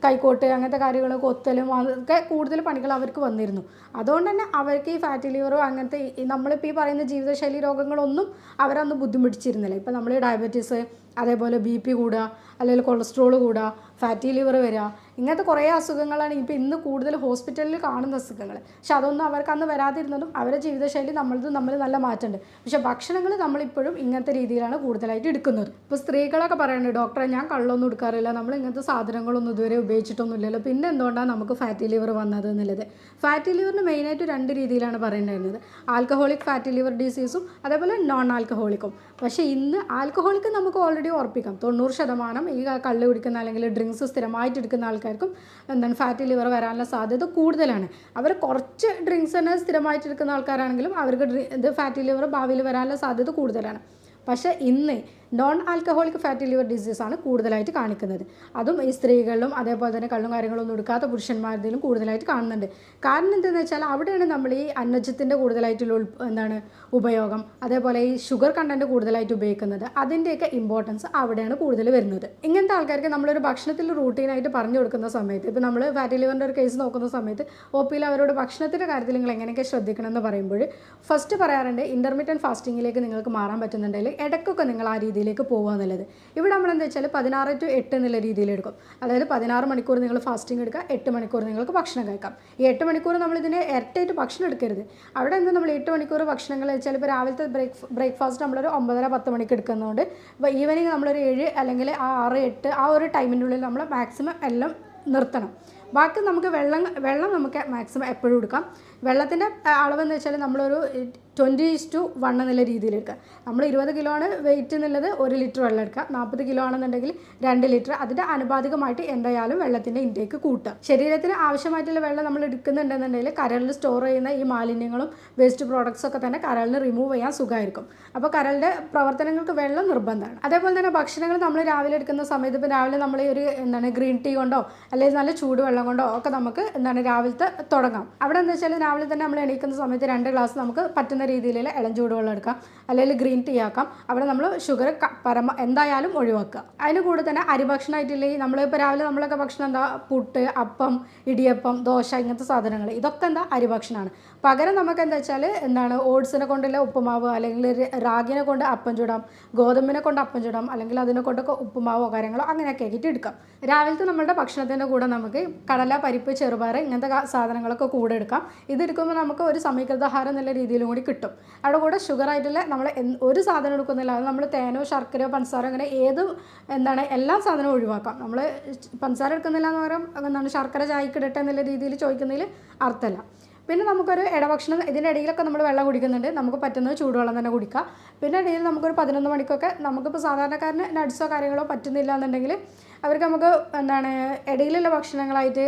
കൈക്കോട്ട് അങ്ങനത്തെ കാര്യങ്ങൾ, കൊത്തലും അതൊക്കെ കൂടുതൽ പണികൾ അവർക്ക് വന്നിരുന്നു. അതുകൊണ്ട് തന്നെ അവർക്ക് ഈ ഫാറ്റി ലിവറോ അങ്ങനത്തെ നമ്മളിപ്പോൾ ഈ പറയുന്ന ജീവിതശൈലി രോഗങ്ങളൊന്നും അവരൊന്നും ബുദ്ധിമുട്ടിച്ചിരുന്നില്ല. ഇപ്പോൾ നമ്മൾ ഡയബറ്റീസ്, അതേപോലെ BP കൂടുക, അല്ലെങ്കിൽ കൊളസ്ട്രോൾ കൂടുക, ഫാറ്റി ലിവർ വരിക, ഇങ്ങനത്തെ കുറേ അസുഖങ്ങളാണ് ഇപ്പോൾ ഇന്ന് കൂടുതൽ ഹോസ്പിറ്റലിൽ കാണുന്ന അസുഖങ്ങൾ. പക്ഷെ അതൊന്നും അവർക്ക് അന്ന് വരാതിരുന്നതും അവരുടെ ജീവിതശൈലി നമ്മളിത് തമ്മിൽ നല്ല മാറ്റമുണ്ട്. പക്ഷേ ഭക്ഷണങ്ങൾ നമ്മളിപ്പോഴും ഇങ്ങനത്തെ രീതിയിലാണ് കൂടുതലായിട്ട് എടുക്കുന്നത്. ഇപ്പോൾ സ്ത്രീകളൊക്കെ പറയുന്നുണ്ട്, ഡോക്ടറെ ഞാൻ കള്ളൊന്നും എടുക്കാറില്ല, നമ്മൾ ഇങ്ങനത്തെ സാധനങ്ങളൊന്നും ഇതുവരെ ഉപയോഗിച്ചിട്ടൊന്നുമില്ലല്ലോ, പിന്നെ എന്തുകൊണ്ടാണ് നമുക്ക് ഫാറ്റി ലിവർ വന്നത് എന്നുള്ളത്. ഫാറ്റി ലിവറിന് മെയിനായിട്ട് 2 രീതിയിലാണ് പറയുന്നുണ്ടായിരുന്നത്. ആൽക്കഹോളിക് ഫാറ്റി ലിവർ ഡിസീസും അതേപോലെ നോൺ ആൽക്കഹോളിക്കും. പക്ഷേ ഇന്ന് ആൽക്കഹോളിക്ക് നമുക്ക് ഓൾറെഡി ഉറപ്പിക്കാം, 90% ഈ കള്ള് കുടിക്കുന്ന അല്ലെങ്കിൽ ഡ്രിങ്ക്സ് സ്ഥിരമായിട്ട് എടുക്കുന്ന ആൾക്കാർക്കും എന്താണ് ഫാറ്റി ലിവർ വരാനുള്ള സാധ്യത കൂടുതലാണ്. അവർ കുറച്ച് ഡ്രിങ്ക്സ് തന്നെ സ്ഥിരമായിട്ട് എടുക്കുന്ന ആൾക്കാരാണെങ്കിലും അവർക്ക് ഇത് ഫാറ്റി ലിവർ ഭാവിയിൽ വരാനുള്ള സാധ്യത കൂടുതലാണ്. പക്ഷേ ഇന്ന് നോൺ ആൽക്കഹോളിക് ഫാറ്റി ലിവർ ഡിസീസാണ് കൂടുതലായിട്ട് കാണിക്കുന്നത്. അതും ഈ സ്ത്രീകളിലും അതേപോലെ തന്നെ കള്ളും കാര്യങ്ങളൊന്നും എടുക്കാത്ത പുരുഷന്മാരിലും കൂടുതലായിട്ട് കാണുന്നുണ്ട്. കാരണം എന്താണെന്ന് വെച്ചാൽ അവിടെയാണ് നമ്മൾ ഈ അന്നജത്തിൻ്റെ കൂടുതലായിട്ടുള്ള ഉപയോഗം, അതേപോലെ ഈ ഷുഗർ കണ്ടൻറ്റ് കൂടുതലായിട്ട് ഉപയോഗിക്കുന്നത്, അതിൻ്റെയൊക്കെ ഇമ്പോർട്ടൻസ് അവിടെയാണ് കൂടുതൽ വരുന്നത്. ഇങ്ങനത്തെ ആൾക്കാർക്ക് നമ്മളൊരു ഭക്ഷണത്തിൽ റൂട്ടീനായിട്ട് പറഞ്ഞു കൊടുക്കുന്ന സമയത്ത്, ഇപ്പോൾ നമ്മൾ ഫാറ്റി ലിവറിൻ്റെ ഒരു കേസ് നോക്കുന്ന സമയത്ത് OPയിൽ അവരോട് ഭക്ഷണത്തിൻ്റെ കാര്യത്തിൽ നിങ്ങൾ എങ്ങനെയൊക്കെ ശ്രദ്ധിക്കണം എന്ന് പറയുമ്പോൾ ഫസ്റ്റ് പറയാറുണ്ട്, ഇൻ്റർമീഡിയറ്റ് ഫാസ്റ്റിങ്ങിലേക്ക് നിങ്ങൾക്ക് മാറാൻ പറ്റുന്നുണ്ടെങ്കിൽ ഇടയ്ക്കൊക്കെ നിങ്ങൾ ആ രീതിയിലേക്ക് പോകുക എന്നുള്ളത്. ഇവിടെ നമ്മളെന്താ വെച്ചാൽ 16 to 8 എന്നുള്ള രീതിയിലെടുക്കും. അതായത് 16 മണിക്കൂർ നിങ്ങൾ ഫാസ്റ്റിംഗ് എടുക്കുക, 8 മണിക്കൂർ നിങ്ങൾക്ക് ഭക്ഷണം കഴിക്കാം. ഈ 8 മണിക്കൂർ നമ്മളിതിനെ ഇരട്ടായിട്ട് ഭക്ഷണം എടുക്കരുത്. അവിടെ എന്താ നമ്മൾ 8 മണിക്കൂർ ഭക്ഷണങ്ങൾ വെച്ചാൽ ഇപ്പോൾ രാവിലത്തെ ബ്രേക്ക്ഫാസ്റ്റ് നമ്മളൊരു 9:30-10 മണിക്ക് എടുക്കുന്നതുകൊണ്ട് ഇപ്പോൾ ഈവനിങ് നമ്മളൊരു 7 അല്ലെങ്കിൽ 6, 8 ആ ഒരു ടൈമിൻ്റെ ഉള്ളിൽ നമ്മൾ മാക്സിമം എല്ലാം നിർത്തണം. ബാക്കി നമുക്ക് വെള്ളം നമുക്ക് മാക്സിമം എപ്പോഴും എടുക്കാം. വെള്ളത്തിൻ്റെ അളവെന്ന് വെച്ചാൽ നമ്മളൊരു 20:1 എന്നുള്ള രീതിയിൽ എടുക്കുക. നമ്മൾ 20 കിലോ ആണ് വെയിറ്റ് എന്നുള്ളത് 1 ലിറ്റർ വെള്ളം എടുക്കുക. 40 കിലോ ആണെന്നുണ്ടെങ്കിൽ 2 ലിറ്റർ. അതിൻ്റെ അനുപാതികമായിട്ട് എന്തായാലും വെള്ളത്തിൻ്റെ ഇൻടേക്ക് കൂട്ടുക. ശരീരത്തിന് ആവശ്യമായിട്ടുള്ള വെള്ളം നമ്മൾ എടുക്കുന്നുണ്ടെന്നുണ്ടെങ്കിൽ കരളിൽ സ്റ്റോർ ചെയ്യുന്ന ഈ മാലിന്യങ്ങളും വേസ്റ്റ് പ്രോഡക്ട്സ് ഒക്കെ തന്നെ കരളിന് റിമൂവ് ചെയ്യാൻ സുഖമായിരിക്കും. അപ്പോൾ കരളിൻ്റെ പ്രവർത്തനങ്ങൾക്ക് വെള്ളം നിർബന്ധമാണ്. അതേപോലെ തന്നെ ഭക്ഷണങ്ങൾ നമ്മൾ രാവിലെ എടുക്കുന്ന സമയത്ത് ഇപ്പോൾ രാവിലെ നമ്മൾ ഒരു ഗ്രീൻ ടീ കൊണ്ടോ അല്ലെങ്കിൽ നല്ല ചൂടുവെള്ളം കൊണ്ടോ ഒക്കെ നമുക്ക് രാവിലത്തെ തുടങ്ങാം. അവിടെ എന്താ വെച്ചാൽ രാവിലെ തന്നെ നമ്മൾ എണീക്കുന്ന സമയത്ത് 2 ഗ്ലാസ് നമുക്ക് പറ്റുന്ന രീതിയിലുള്ള ഇളം ചൂടുവെള്ളം എടുക്കാം, അല്ലെങ്കിൽ ഗ്രീൻ ടീ ആക്കാം. അവിടെ നമ്മൾ ഷുഗർ എന്തായാലും ഒഴിവാക്കുക. അതിന് കൂടെ തന്നെ അരിഭക്ഷണമായിട്ടില്ലേ നമ്മളിപ്പോൾ രാവിലെ നമ്മളൊക്കെ ഭക്ഷണം എന്താ, പുട്ട്, അപ്പം, ഇടിയപ്പം, ദോശ, ഇങ്ങനത്തെ സാധനങ്ങൾ, ഇതൊക്കെ എന്താ അരിഭക്ഷണമാണ്. പകരം നമുക്ക് എന്താ വെച്ചാൽ ഓട്സിനെ കൊണ്ടുള്ള ഉപ്പുമാവ്, അല്ലെങ്കിൽ റാഗിനെ കൊണ്ട് അപ്പം ചൂടാം, ഗോതമ്പിനെ കൊണ്ട് അപ്പം ചൂടാം, അല്ലെങ്കിൽ അതിനെ കൊണ്ടൊക്കെ ഉപ്പുമാവോ കാര്യങ്ങളോ അങ്ങനെയൊക്കെ ആക്കിയിട്ട് എടുക്കാം. രാവിലത്തെ നമ്മളുടെ ഭക്ഷണത്തിൻ്റെ കൂടെ നമുക്ക് കടല, പരിപ്പ്, ചെറുപയർ ഇങ്ങനത്തെ സാധനങ്ങളൊക്കെ കൂടെ എടുക്കാം. ഇതെടുക്കുമ്പോൾ നമുക്ക് ഒരു സമീകൃതാഹാരം എന്നുള്ള രീതിയിലും കൂടി കിട്ടും. അവിടെ കൂടെ ഷുഗറായിട്ടുള്ള നമ്മൾ ഒരു സാധനം എടുക്കുന്നില്ല, അത് നമ്മൾ തേനോ ശർക്കരയോ പഞ്ചസാരോ അങ്ങനെ എല്ലാ സാധനവും ഒഴിവാക്കാം. നമ്മൾ പഞ്ചസാര എടുക്കുന്നില്ല എന്ന് പറയാം, ശർക്കര ചായക്ക് ഇടട്ടെ എന്നുള്ള രീതിയിൽ ചോദിക്കുന്നതിൽ അർത്ഥമല്ല. പിന്നെ നമുക്കൊരു ഇടഭക്ഷണം ഇതിൻ്റെ ഇടയിലൊക്കെ നമ്മൾ വെള്ളം കുടിക്കുന്നുണ്ട്, നമുക്ക് പറ്റുന്നത് ചൂടുവെള്ളം തന്നെ കുടിക്കുക. പിന്നെ ഇടയിൽ നമുക്കൊരു 11 മണിക്കൊക്കെ നമുക്കിപ്പോൾ സാധാരണക്കാരന് നട്ട്സോ കാര്യങ്ങളോ പറ്റുന്നില്ല എന്നുണ്ടെങ്കിൽ അവർക്ക് നമുക്ക് ഇടയിലുള്ള ഭക്ഷണങ്ങളായിട്ട്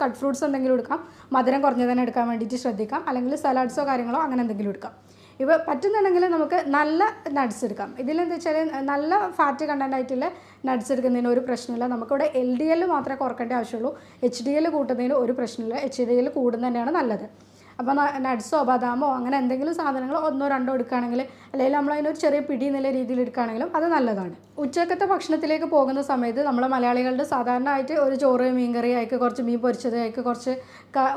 കട്ട് ഫ്രൂട്ട്സ് എന്തെങ്കിലും എടുക്കാം, മധുരം കുറഞ്ഞ് തന്നെ എടുക്കാൻ വേണ്ടിയിട്ട് ശ്രദ്ധിക്കാം, അല്ലെങ്കിൽ സലാഡ്സോ കാര്യങ്ങളോ അങ്ങനെ എന്തെങ്കിലും എടുക്കാം. ഇപ്പോൾ പറ്റുന്നുണ്ടെങ്കിൽ നമുക്ക് നല്ല നട്ട്സ് എടുക്കാം. ഇതിലെന്താ വെച്ചാൽ നല്ല ഫാറ്റ് കണ്ടൻ്റ് ആയിട്ടുള്ള നട്ട്സ് എടുക്കുന്നതിന് ഒരു പ്രശ്നമില്ല. നമുക്കിവിടെ LDL മാത്രമേ കുറക്കേണ്ട ആവശ്യമുള്ളൂ, HDL കൂട്ടുന്നതിന് ഒരു പ്രശ്നമില്ല. HDL കൂടുന്നത് തന്നെയാണ് നല്ലത്. അപ്പോൾ നട്ട്സോ ബദാമോ അങ്ങനെ എന്തെങ്കിലും സാധനങ്ങൾ 1-2 എടുക്കുകയാണെങ്കിൽ, അല്ലെങ്കിൽ നമ്മളതിനൊരു ചെറിയ പിടി എന്നുള്ള രീതിയിൽ എടുക്കുകയാണെങ്കിലും അത് നല്ലതാണ്. ഉച്ചക്കത്തെ ഭക്ഷണത്തിലേക്ക് പോകുന്ന സമയത്ത് നമ്മൾ മലയാളികളുടെ സാധാരണ ആയിട്ട് ഒരു ചോറ്, മീൻകറി ആയിക്ക്, കുറച്ച് മീൻ പൊരിച്ചത് ആയിക്ക്, കുറച്ച്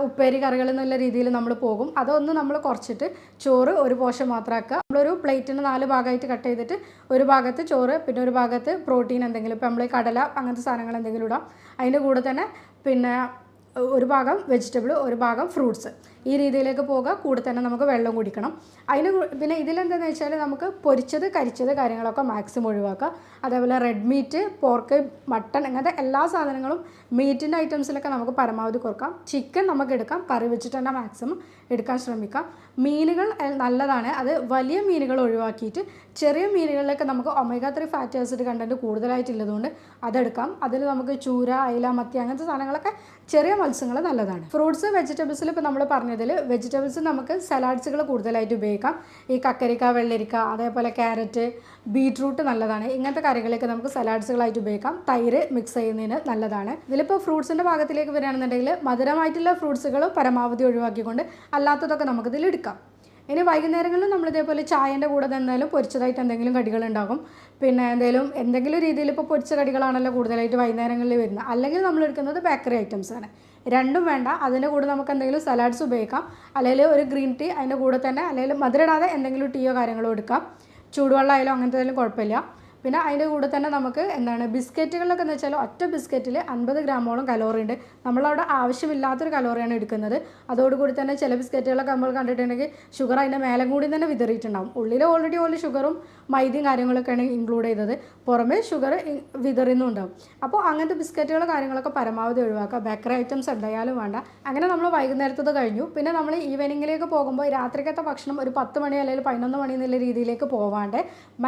ഉപ്പേരി കറികൾ എന്നുള്ള രീതിയിൽ നമ്മൾ പോകും. അതൊന്ന് നമ്മൾ കുറച്ചിട്ട് ചോറ് ഒരു പോർഷൻ മാത്രമാക്കുക. നമ്മളൊരു പ്ലേറ്റിന് 4 ഭാഗമായിട്ട് കട്ട് ചെയ്തിട്ട് ഒരു ഭാഗത്ത് ചോറ്, പിന്നെ ഒരു ഭാഗത്ത് പ്രോട്ടീൻ എന്തെങ്കിലും, ഇപ്പോൾ നമ്മൾ കടല അങ്ങനത്തെ സാധനങ്ങൾ എന്തെങ്കിലും ഇടാം. അതിൻ്റെ കൂടെ തന്നെ പിന്നെ ഒരു ഭാഗം വെജിറ്റബിൾ, ഒരു ഭാഗം ഫ്രൂട്ട്സ്, ഈ രീതിയിലേക്ക് പോകുക. കൂടെ തന്നെ നമുക്ക് വെള്ളം കുടിക്കണം. പിന്നെ ഇതിലെന്താണെന്ന് വെച്ചാൽ നമുക്ക് പൊരിച്ചത്, കരിച്ചത് കാര്യങ്ങളൊക്കെ മാക്സിമം ഒഴിവാക്കുക. അതേപോലെ റെഡ് മീറ്റ്, പോർക്ക്, മട്ടൺ ഇങ്ങനത്തെ എല്ലാ സാധനങ്ങളും മീറ്റിൻ്റെ ഐറ്റംസിലൊക്കെ നമുക്ക് പരമാവധി കുറക്കാം. ചിക്കൻ നമുക്ക് എടുക്കാം, കറി വെച്ചിട്ട് തന്നെ മാക്സിമം എടുക്കാൻ ശ്രമിക്കാം. മീനുകൾ നല്ലതാണ്, അത് വലിയ മീനുകൾ ഒഴിവാക്കിയിട്ട് ചെറിയ മീനുകളിലൊക്കെ നമുക്ക് omega-3 ഫാറ്റി ആസിഡ് കണ്ടൻറ്റ് കൂടുതലായിട്ടുള്ളതുകൊണ്ട് അതെടുക്കാം. അതിൽ നമുക്ക് ചൂര, അയില, മത്തി അങ്ങനത്തെ സാധനങ്ങളൊക്കെ ചെറിയ മത്സ്യങ്ങൾ നല്ലതാണ്. ഫ്രൂട്ട്സ് വെജിറ്റബിൾസിൽ ഇപ്പോൾ നമ്മൾ പറഞ്ഞതിൽ വെജിറ്റബിൾസ് നമുക്ക് സലാഡ്സുകൾ കൂടുതലായിട്ട് ഉപയോഗിക്കാം. ഈ കക്കരിക്ക, വെള്ളരിക്ക, അതേപോലെ ക്യാരറ്റ്, ബീട്രൂട്ട് നല്ലതാണ്. ഇങ്ങനത്തെ കറികളൊക്കെ നമുക്ക് സലാഡ്സുകളായിട്ട് ഉപയോഗിക്കാം. തൈര് മിക്സ് ചെയ്യുന്നതിന് നല്ലതാണ്. ഇതിലിപ്പോൾ ഫ്രൂട്ട്സിൻ്റെ ഭാഗത്തിലേക്ക് വരികയാണെന്നുണ്ടെങ്കിൽ മധുരമായിട്ടുള്ള ഫ്രൂട്ട്സുകൾ പരമാവധി ഒഴിവാക്കിക്കൊണ്ട് അല്ലാത്തതൊക്കെ നമുക്കിതിൽ എടുക്കാം. ഇനി വൈകുന്നേരങ്ങളിൽ നമ്മൾ ഇതേപോലെ ചായൻ്റെ കൂടെ എന്തായാലും പൊരിച്ചതായിട്ട് എന്തെങ്കിലും കടികളുണ്ടാകും. പിന്നെ എന്തെങ്കിലും രീതിയിൽ ഇപ്പോൾ പൊരിച്ച കടികളാണല്ലോ കൂടുതലായിട്ട് വൈകുന്നേരങ്ങളിൽ വരുന്നത്. അല്ലെങ്കിൽ നമ്മൾ എടുക്കുന്നത് ബേക്കറി ഐറ്റംസ് ആണ്. രണ്ടും വേണ്ട, അതിൻ്റെ കൂടെ നമുക്ക് എന്തെങ്കിലും സലാഡ്സ് ഉപയോഗിക്കാം. അല്ലെങ്കിൽ ഒരു ഗ്രീൻ ടീ അതിൻ്റെ കൂടെ തന്നെ, അല്ലെങ്കിൽ മധുരമിടാതെ എന്തെങ്കിലും ടീയോ കാര്യങ്ങളോ എടുക്കാം. ചൂടുവെള്ളം ആയാലും അങ്ങനത്തെ ഏതായാലും കുഴപ്പമില്ല. പിന്നെ അതിൻ്റെ കൂടെ തന്നെ നമുക്ക് ബിസ്ക്കറ്റുകളിലൊക്കെ എന്ന് വെച്ചാൽ ഒറ്റ ബിസ്ക്കറ്റിൽ 50 ഗ്രാമോളം കലോറി ഉണ്ട്. നമ്മളവിടെ ആവശ്യമില്ലാത്തൊരു കലോറിയാണ് എടുക്കുന്നത്. അതോടുകൂടി തന്നെ ചില ബിസ്ക്കറ്റുകളൊക്കെ നമ്മൾ കണ്ടിട്ടുണ്ടെങ്കിൽ ഷുഗർ അതിൻ്റെ മേലെ കൂടി തന്നെ വിതറിയിട്ടുണ്ടാകും. ഉള്ളിൽ ഓൾറെഡി ഷുഗറും മൈദയും കാര്യങ്ങളൊക്കെയാണ് ഇൻക്ലൂഡ് ചെയ്തത്, പുറമേ ഷുഗർ വിതറുന്നുണ്ടാവും. അപ്പോൾ അങ്ങനത്തെ ബിസ്ക്കറ്റുകൾ കാര്യങ്ങളൊക്കെ പരമാവധി ഒഴിവാക്കുക. ബേക്കറി ഐറ്റംസ് എന്തായാലും വേണ്ട. അങ്ങനെ നമ്മൾ വൈകുന്നേരത്തത് കഴിഞ്ഞു. പിന്നെ നമ്മൾ ഈവനിങ്ങിലേക്ക് പോകുമ്പോൾ രാത്രിക്കത്തെ ഭക്ഷണം ഒരു 10 മണി അല്ലെങ്കിൽ 11 മണി എന്നുള്ള രീതിയിലേക്ക് പോവാണ്ട്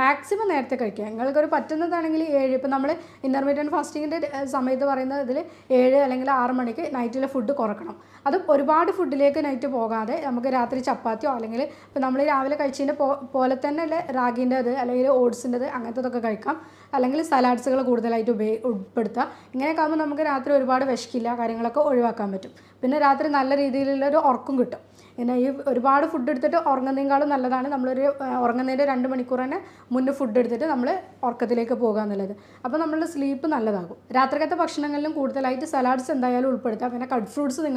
മാക്സിമം നേരത്തെ കഴിക്കുക. നിങ്ങൾക്കൊരു പറ്റുന്നതാണെങ്കിൽ 7, ഇപ്പോൾ നമ്മൾ ഇൻ്റർമീഡിയറ്റ് ഫാസ്റ്റിങ്ങിൻ്റെ സമയത്ത് പറയുന്നത് ഇതിൽ 7 അല്ലെങ്കിൽ 6 മണിക്ക് നൈറ്റിലെ ഫുഡ് കുറക്കണം. അത് ഒരുപാട് ഫുഡിലേക്ക് നൈറ്റ് പോകാതെ നമുക്ക് രാത്രി ചപ്പാത്തിയോ അല്ലെങ്കിൽ ഇപ്പോൾ നമ്മൾ രാവിലെ കഴിച്ചതിൻ്റെ പോലെ തന്നെ റാഗിൻ്റെ അത് അല്ലെങ്കിൽ ഓട്സിൻ്റെത് അങ്ങനത്തതൊക്കെ കഴിക്കാം. അല്ലെങ്കിൽ സലാഡ്സുകൾ കൂടുതലായിട്ട് ഉൾപ്പെടുത്തുക. ഇങ്ങനെയൊക്കെ ആകുമ്പോൾ നമുക്ക് രാത്രി ഒരുപാട് വിശക്കില്ല, കാര്യങ്ങളൊക്കെ ഒഴിവാക്കാൻ പറ്റും. പിന്നെ രാത്രി നല്ല രീതിയിലുള്ളൊരു ഉറക്കം കിട്ടും. പിന്നെ ഈ ഒരുപാട് ഫുഡ് എടുത്തിട്ട് ഉറങ്ങുന്നതിനേക്കാളും നല്ലതാണ് നമ്മളൊരു ഉറങ്ങുന്നതിൻ്റെ 2 മണിക്കൂർ തന്നെ മുന്നേ ഫുഡ് എടുത്തിട്ട് നമ്മൾ ഉറക്കത്തിലേക്ക് പോകുക എന്നുള്ളത്. അപ്പോൾ നമ്മളുടെ സ്ലീപ്പ് നല്ലതാകും. രാത്രിക്കത്തെ ഭക്ഷണങ്ങളിലും കൂടുതലായിട്ട് സലാഡ്സ് എന്തായാലും ഉൾപ്പെടുത്താം. പിന്നെ കട്ട് ഫ്രൂട്ട്സ്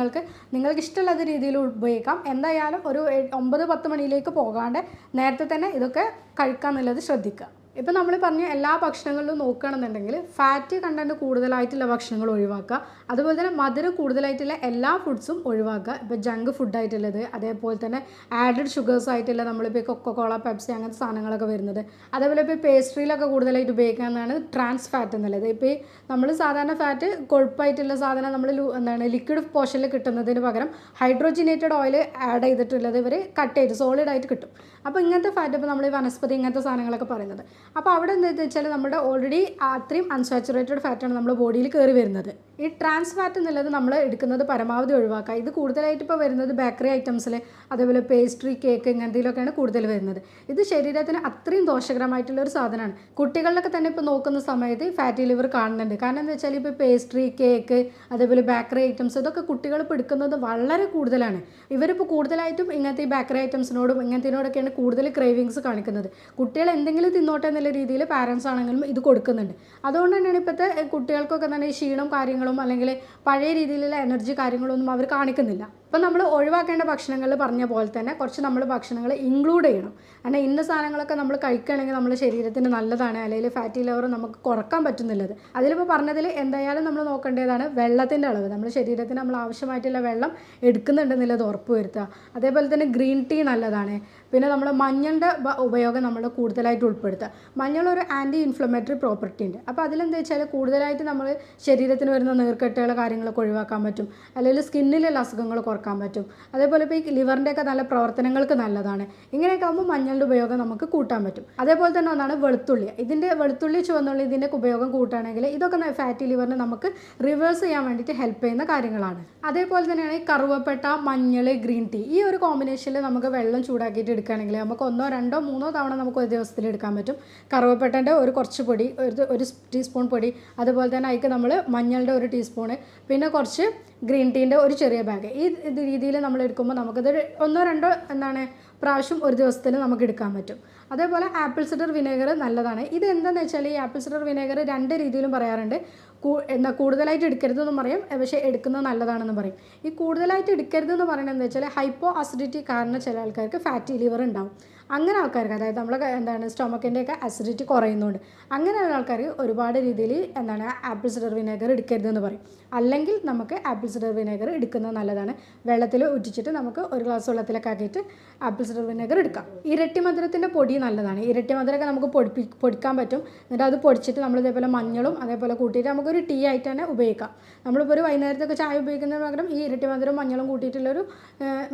നിങ്ങൾക്ക് ഇഷ്ടമുള്ള രീതിയിൽ ഉപയോഗിക്കാം. എന്തായാലും ഒരു 9-10 മണിയിലേക്ക് പോകാണ്ട് നേരത്തെ തന്നെ ഇതൊക്കെ കഴിക്കുക എന്നുള്ളത് ശ്രദ്ധിക്കുക. ഇപ്പോൾ നമ്മൾ പറഞ്ഞ എല്ലാ ഭക്ഷണങ്ങളിലും നോക്കുകയാണെന്നുണ്ടെങ്കിൽ ഫാറ്റ് കണ്ടൻറ്റ് കൂടുതലായിട്ടുള്ള ഭക്ഷണങ്ങൾ ഒഴിവാക്കുക. അതുപോലെ തന്നെ മധുരം കൂടുതലായിട്ടുള്ള എല്ലാ ഫുഡ്സും ഒഴിവാക്കുക. ഇപ്പോൾ ജങ്ക് ഫുഡായിട്ടുള്ളത്, അതേപോലെ തന്നെ ആഡഡ് ഷുഗേഴ്സ് ആയിട്ടുള്ള നമ്മളിപ്പോൾ കൊക്കോകോള, പെപ്സി അങ്ങനത്തെ സാധനങ്ങളൊക്കെ വരുന്നത്. അതേപോലെ ഇപ്പോൾ പേസ്ട്രിയിലൊക്കെ കൂടുതലായിട്ട് ഉപയോഗിക്കാവുന്നതാണ് ട്രാൻസ് ഫാറ്റ് എന്നുള്ളത്. ഇപ്പോൾ ഈ നമ്മൾ സാധാരണ ഫാറ്റ് കൊഴുപ്പായിട്ടുള്ള സാധനം നമ്മൾ ലിക്വിഡ് പോർഷനിൽ കിട്ടുന്നതിന് പകരം ഹൈഡ്രോജിനേറ്റഡ് ഓയിൽ ആഡ് ചെയ്തിട്ടുള്ളത് ഇവർ കട്ട് ചെയ്ത് സോളിഡായിട്ട് കിട്ടും. അപ്പോൾ ഇങ്ങനത്തെ ഫാറ്റ് ഇപ്പോൾ നമ്മൾ ഈ വനസ്പതി ഇങ്ങനത്തെ സാധനങ്ങളൊക്കെ പറയുന്നത്. അപ്പോൾ അവിടെ എന്താണെന്ന് വെച്ചാൽ നമ്മുടെ ഓൾറെഡി അത്രയും അൺസാച്ചുറേറ്റഡ് ഫാറ്റാണ് നമ്മുടെ ബോഡിയിൽ കയറി വരുന്നത്. ഈ ട്രാൻസ് ഫാറ്റ് എന്നുള്ളത് നമ്മൾ എടുക്കുന്നത് പരമാവധി ഒഴിവാക്കുക. ഇത് കൂടുതലായിട്ട് ഇപ്പോൾ വരുന്നത് ബേക്കറി ഐറ്റംസിൽ, അതേപോലെ പേസ്ട്രി, കേക്ക് ഇങ്ങനത്തിലൊക്കെയാണ് കൂടുതൽ വരുന്നത്. ഇത് ശരീരത്തിന് അത്രയും ദോഷകരമായിട്ടുള്ള ഒരു സാധനമാണ്. കുട്ടികളിലൊക്കെ തന്നെ ഇപ്പോൾ നോക്കുന്ന സമയത്ത് ഫാറ്റി ലിവർ കാണുന്നുണ്ട്. കാരണം എന്താ വെച്ചാൽ ഇപ്പോൾ പേസ്ട്രി, കേക്ക്, അതേപോലെ ബേക്കറി ഐറ്റംസ് ഇതൊക്കെ കുട്ടികൾ ഇപ്പോൾ എടുക്കുന്നത് വളരെ കൂടുതലാണ്. ഇവരിപ്പോൾ കൂടുതലായിട്ടും ഇങ്ങനത്തെ ഈ ബേക്കറി ഐറ്റംസിനോടും ഇങ്ങനത്തിനോടൊക്കെയാണ് കൂടുതൽ ക്രേവിങ്സ് കാണിക്കുന്നത്. കുട്ടികൾ എന്തെങ്കിലും തിന്നോട്ടെ എന്നുള്ള രീതിയിൽ പാരൻസ് ആണെങ്കിലും ഇത് കൊടുക്കുന്നുണ്ട്. അതുകൊണ്ട് തന്നെയാണ് ഇപ്പോഴത്തെ കുട്ടികൾക്കൊക്കെ തന്നെ ഈ ക്ഷീണം കാര്യങ്ങളും അല്ലെങ്കിൽ പഴയ രീതിയിലുള്ള എനർജി കാര്യങ്ങളൊന്നും അവർ കാണിക്കുന്നില്ല. അപ്പോൾ നമ്മൾ ഒഴിവാക്കേണ്ട ഭക്ഷണങ്ങളിൽ പറഞ്ഞ പോലെ തന്നെ കുറച്ച് നമ്മൾ ഭക്ഷണങ്ങൾ ഇൻക്ലൂഡ് ചെയ്യണം. കാരണം ഇന്ന സാധനങ്ങളൊക്കെ നമ്മൾ കഴിക്കുകയാണെങ്കിൽ നമ്മുടെ ശരീരത്തിന് നല്ലതാണ്, അല്ലെങ്കിൽ ഫാറ്റി ലിവർ നമുക്ക് കുറക്കാൻ പറ്റുന്നുള്ളത്. അതിലിപ്പോൾ പറഞ്ഞതിൽ എന്തായാലും നമ്മൾ നോക്കേണ്ടതാണ് വെള്ളത്തിൻ്റെ അളവ്. നമ്മുടെ ശരീരത്തിന് നമ്മൾ ആവശ്യമായിട്ടുള്ള വെള്ളം എടുക്കുന്നുണ്ടെന്നുള്ളത് ഉറപ്പ് വരുത്തുക. അതേപോലെ തന്നെ ഗ്രീൻ ടീ നല്ലതാണ്. പിന്നെ നമ്മൾ മഞ്ഞളുടെ ഉപയോഗം നമ്മൾ കൂടുതലായിട്ട് ഉൾപ്പെടുത്തുക. മഞ്ഞൾ ഒരു ആൻറ്റി ഇൻഫ്ലമേറ്ററി പ്രോപ്പർട്ടി ഉണ്ട്. അപ്പോൾ അതിലെന്താ വെച്ചാൽ കൂടുതലായിട്ട് നമ്മൾ ശരീരത്തിന് വരുന്ന നീർക്കെട്ടുകൾ കാര്യങ്ങളൊക്കെ ഒഴിവാക്കാൻ പറ്റും, അല്ലെങ്കിൽ സ്കിന്നിലുള്ള അസുഖങ്ങൾ കുറക്കാൻ പറ്റും. അതേപോലെ ഇപ്പോൾ ഈ ലിവറിൻ്റെയൊക്കെ നല്ല പ്രവർത്തനങ്ങൾക്ക് നല്ലതാണ്. ഇങ്ങനെയൊക്കെ ആകുമ്പോൾ മഞ്ഞളുടെ ഉപയോഗം നമുക്ക് കൂട്ടാൻ പറ്റും. അതേപോലെ തന്നെ ഒന്നാണ് വെളുത്തുള്ളി. വെളുത്തുള്ളി ചുവന്നുള്ളി ഇതിൻ്റെ ഉപയോഗം കൂട്ടുകയാണെങ്കിൽ ഇതൊക്കെ ഫാറ്റി ലിവറിനെ നമുക്ക് റിവേഴ്സ് ചെയ്യാൻ വേണ്ടിയിട്ട് ഹെൽപ്പ് ചെയ്യുന്ന കാര്യങ്ങളാണ്. അതേപോലെ തന്നെയാണ് ഈ കറുവപ്പട്ട, മഞ്ഞൾ, ഗ്രീൻ ടീ ഈ ഒരു കോമ്പിനേഷനിൽ നമുക്ക് വെള്ളം ചൂടാക്കിയിട്ട് എടുക്കുകയാണെങ്കിൽ നമുക്ക് 1, 2, 3 തവണ നമുക്ക് ഒരു ദിവസത്തിൽ എടുക്കാൻ പറ്റും. കറുവപ്പട്ടൻ്റെ കുറച്ച് പൊടി, ഒരു ടീസ്പൂൺ പൊടി, അതുപോലെ തന്നെ അതിലേക്ക് നമ്മൾ മഞ്ഞളുടെ 1 ടീസ്പൂണ്, പിന്നെ കുറച്ച് ഗ്രീൻ ടീൻ്റെ ഒരു ചെറിയ ബാഗ്. ഈ രീതിയിൽ നമ്മൾ എടുക്കുമ്പോൾ നമുക്കത് 1, 2 പ്രാവശ്യം ഒരു ദിവസത്തിൽ നമുക്ക് എടുക്കാൻ പറ്റും. അതേപോലെ ആപ്പിൾ സിഡർ വിനെഗർ നല്ലതാണ്. ഇത് എന്താണെന്ന് വെച്ചാൽ ഈ ആപ്പിൾ സിഡർ വിനെഗർ 2 രീതിയിലും പറയാറുണ്ട്. കൂടുതലായിട്ട് എടുക്കരുതെന്നും പറയും, പക്ഷേ എടുക്കുന്നത് നല്ലതാണെന്ന് പറയും. ഈ കൂടുതലായിട്ട് എടുക്കരുതെന്ന് പറയുന്നത് എന്താ വെച്ചാൽ ഹൈപ്പോ അസിഡിറ്റി കാരണം ചില ആൾക്കാർക്ക് ഫാറ്റി ലിവർ ഉണ്ടാവും. അങ്ങനെ ആൾക്കാർക്ക്, അതായത് നമ്മൾ സ്റ്റൊമക്കിൻ്റെയൊക്കെ അസിഡിറ്റി കുറയുന്നുണ്ട്. അങ്ങനെയുള്ള ആൾക്കാർക്ക് ഒരുപാട് രീതിയിൽ ആപ്പിൾ സിഡർ വിനെഗർ എടുക്കരുതെന്ന് പറയും. അല്ലെങ്കിൽ നമുക്ക് ആപ്പിൾ സിഡർ വിനെഗർ എടുക്കുന്നത് നല്ലതാണ്. വെള്ളത്തിൽ ഉറ്റിച്ചിട്ട് നമുക്ക് ഒരു ഗ്ലാസ് വെള്ളത്തിലൊക്കെ ആക്കിയിട്ട് ആപ്പിൾ സിഡർ വിനെഗർ എടുക്കാം. ഇരട്ടി മധുരത്തിൻ്റെ പൊടി നല്ലതാണ്. ഇരട്ടി മധുരമൊക്കെ നമുക്ക് പൊടിക്കാൻ പറ്റും. എന്നിട്ട് അത് പൊടിച്ചിട്ട് നമ്മൾ ഇതേപോലെ മഞ്ഞളും അതേപോലെ കൂട്ടിയിട്ട് നമുക്കൊരു ടീ ആയിട്ട് തന്നെ ഉപയോഗിക്കാം. നമ്മളിപ്പോൾ ഒരു വൈകുന്നേരത്തൊക്കെ ചായ ഉപയോഗിക്കുന്നതിന് പകരം ഈ ഇരട്ടി മധുരം മഞ്ഞളും കൂട്ടിയിട്ടുള്ളൊരു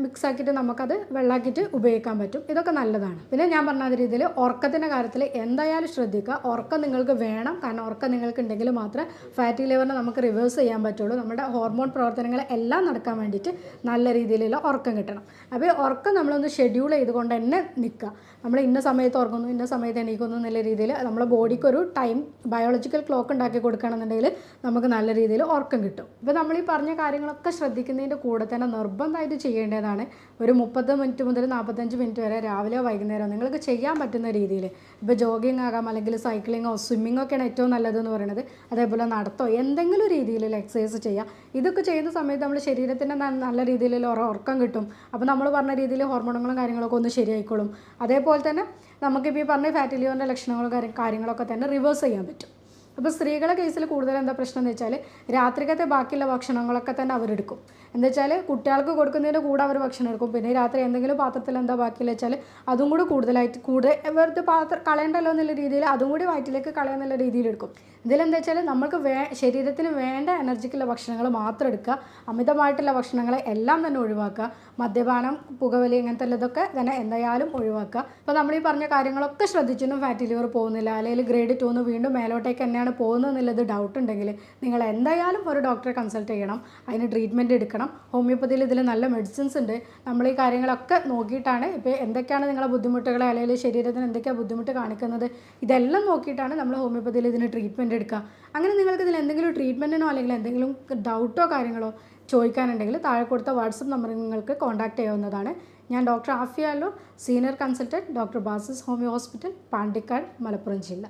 മിക്സ് ആക്കിയിട്ട് നമുക്കത് വെള്ളമാക്കിയിട്ട് ഉപയോഗിക്കാൻ പറ്റും. ഇതൊക്കെ നല്ലതാണ്. നല്ലതാണ്. പിന്നെ ഞാൻ പറഞ്ഞ രീതിയിൽ ഉറക്കത്തിൻ്റെ കാര്യത്തിൽ എന്തായാലും ശ്രദ്ധിക്കുക. ഉറക്കം നിങ്ങൾക്ക് വേണം. കാരണം ഉറക്കം നിങ്ങൾക്ക് ഉണ്ടെങ്കിൽ മാത്രമേ ഫാറ്റി ലിവറിനെ നമുക്ക് റിവേഴ്സ് ചെയ്യാൻ പറ്റുള്ളൂ. നമ്മുടെ ഹോർമോൺ പ്രവർത്തനങ്ങൾ എല്ലാം നടക്കാൻ വേണ്ടിയിട്ട് നല്ല രീതിയിലുള്ള ഉറക്കം കിട്ടണം. അപ്പോൾ ഈ ഉറക്കം നമ്മളൊന്ന് ഷെഡ്യൂൾ ചെയ്തുകൊണ്ട് തന്നെ നിൽക്കുക. നമ്മൾ ഇന്ന സമയത്ത് ഉറങ്ങുന്നു, ഇന്ന സമയത്ത് എണീക്കുന്നു എന്നുള്ള രീതിയിൽ നമ്മുടെ ബോഡിക്ക് ഒരു ടൈം ബയോളജിക്കൽ ക്ലോക്ക് ഉണ്ടാക്കി കൊടുക്കുകയാണെന്നുണ്ടെങ്കിൽ നമുക്ക് നല്ല രീതിയിൽ ഉറക്കം കിട്ടും. ഇപ്പോൾ നമ്മൾ ഈ പറഞ്ഞ കാര്യങ്ങളൊക്കെ ശ്രദ്ധിക്കുന്നതിൻ്റെ കൂടെ തന്നെ നിർബന്ധമായിട്ട് ചെയ്യേണ്ടതാണ് ഒരു 30 മിനിറ്റ് മുതൽ 45 മിനിറ്റ് വരെ രാവിലെയോ വൈകുന്നേരമോ നിങ്ങൾക്ക് ചെയ്യാൻ പറ്റുന്ന രീതിയിൽ, ഇപ്പോൾ ജോഗിങ് ആകാം, അല്ലെങ്കിൽ സൈക്ലിങ്ങോ സ്വിമ്മിങ്ങോ ഒക്കെയാണ് ഏറ്റവും നല്ലതെന്ന് പറയുന്നത്. അതേപോലെ നടത്തോ എന്തെങ്കിലും രീതിയിലുള്ള എക്സസൈസ് ചെയ്യുക. ഇതൊക്കെ ചെയ്യുന്ന സമയത്ത് നമ്മൾ ശരീരത്തിന് നല്ല രീതിയിലുള്ള ഉറക്കം കിട്ടും. അപ്പോൾ നമ്മൾ പറഞ്ഞ രീതിയിൽ ഹോർമോണുകളും കാര്യങ്ങളൊക്കെ ഒന്ന് ശരിയായിക്കോളും. അതേപോലെ തന്നെ നമുക്കിപ്പോൾ ഈ പറഞ്ഞ ഫാറ്റി ലിവറിൻ്റെ ലക്ഷണങ്ങളും കാര്യങ്ങളൊക്കെ തന്നെ റിവേഴ്സ് ചെയ്യാൻ പറ്റും. അപ്പോൾ സ്ത്രീകളുടെ കേസിൽ കൂടുതൽ എന്താ പ്രശ്നം എന്ന് വെച്ചാൽ രാത്രിക്കത്തെ ബാക്കിയുള്ള ഭക്ഷണങ്ങളൊക്കെ തന്നെ അവരെടുക്കും. എന്താ വെച്ചാൽ കുട്ടികൾക്ക് കൊടുക്കുന്നതിൻ്റെ കൂടെ അവർ ഭക്ഷണം എടുക്കും. പിന്നെ രാത്രി എന്തെങ്കിലും പാത്രത്തിൽ എന്താ ബാക്കിയെന്ന് വെച്ചാൽ അതും കൂടി കൂടുതൽ വെറുതെ പാത്രം കളയണ്ടല്ലോ എന്നുള്ള രീതിയിൽ അതും കൂടി വയറ്റിലേക്ക് കളയാന്നുള്ള രീതിയിൽ എടുക്കും. ഇതിലെന്താ വെച്ചാൽ നമുക്ക് ശരീരത്തിന് വേണ്ട എനർജിക്കുള്ള ഭക്ഷണങ്ങൾ മാത്രം എടുക്കുക. അമിതമായിട്ടുള്ള ഭക്ഷണങ്ങൾ എല്ലാം തന്നെ ഒഴിവാക്കുക. മദ്യപാനം, പുകവലി ഇങ്ങനത്തെ ഉള്ളതൊക്കെ തന്നെ എന്തായാലും ഒഴിവാക്കുക. അപ്പോൾ നമ്മൾ ഈ പറഞ്ഞ കാര്യങ്ങളൊക്കെ ശ്രദ്ധിച്ചിട്ടും ഫാറ്റി ലിവർ പോകുന്നില്ല, അല്ലെങ്കിൽ ഗ്രേഡ് 2 വീണ്ടും മേലോട്ടേക്ക് തന്നെയാണ് പോകുന്നത് എന്നുള്ളത് ഡൗട്ട് ഉണ്ടെങ്കിൽ നിങ്ങൾ എന്തായാലും ഒരു ഡോക്ടറെ കൺസൾട്ട് ചെയ്യണം. അതിന് ട്രീറ്റ്മെൻറ്റ് എടുക്കണം. ഹോമിയോപ്പതിയിൽ ഇതിൽ നല്ല മെഡിസിൻസ് ഉണ്ട്. നമ്മൾ ഈ കാര്യങ്ങളൊക്കെ നോക്കിയിട്ടാണ് ഇപ്പോൾ എന്തൊക്കെയാണ് നിങ്ങളുടെ ബുദ്ധിമുട്ടുകൾ, അല്ലെങ്കിൽ ശരീരത്തിന് എന്തൊക്കെയാണ് ബുദ്ധിമുട്ട് കാണിക്കുന്നത്, ഇതെല്ലാം നോക്കിയിട്ടാണ് നമ്മൾ ഹോമിയോപ്പതിയിൽ ഇതിന് ട്രീറ്റ്മെൻറ്റ് എടുക്കുക. അങ്ങനെ നിങ്ങൾക്ക് ഇതിൽ എന്തെങ്കിലും ട്രീറ്റ്മെൻറ്റിനോ അല്ലെങ്കിൽ എന്തെങ്കിലും ഡൗട്ടോ കാര്യങ്ങളോ ചോദിക്കാനുണ്ടെങ്കിൽ താഴെ കൊടുത്ത വാട്സപ്പ് നമ്പറിൽ നിങ്ങൾക്ക് കോൺടാക്റ്റ് ചെയ്യാവുന്നതാണ്. ഞാൻ doctor Afiya Allur, senior consultant, doctor Basis homeo hospital, Pandikkad, Malappuram ജില്ല.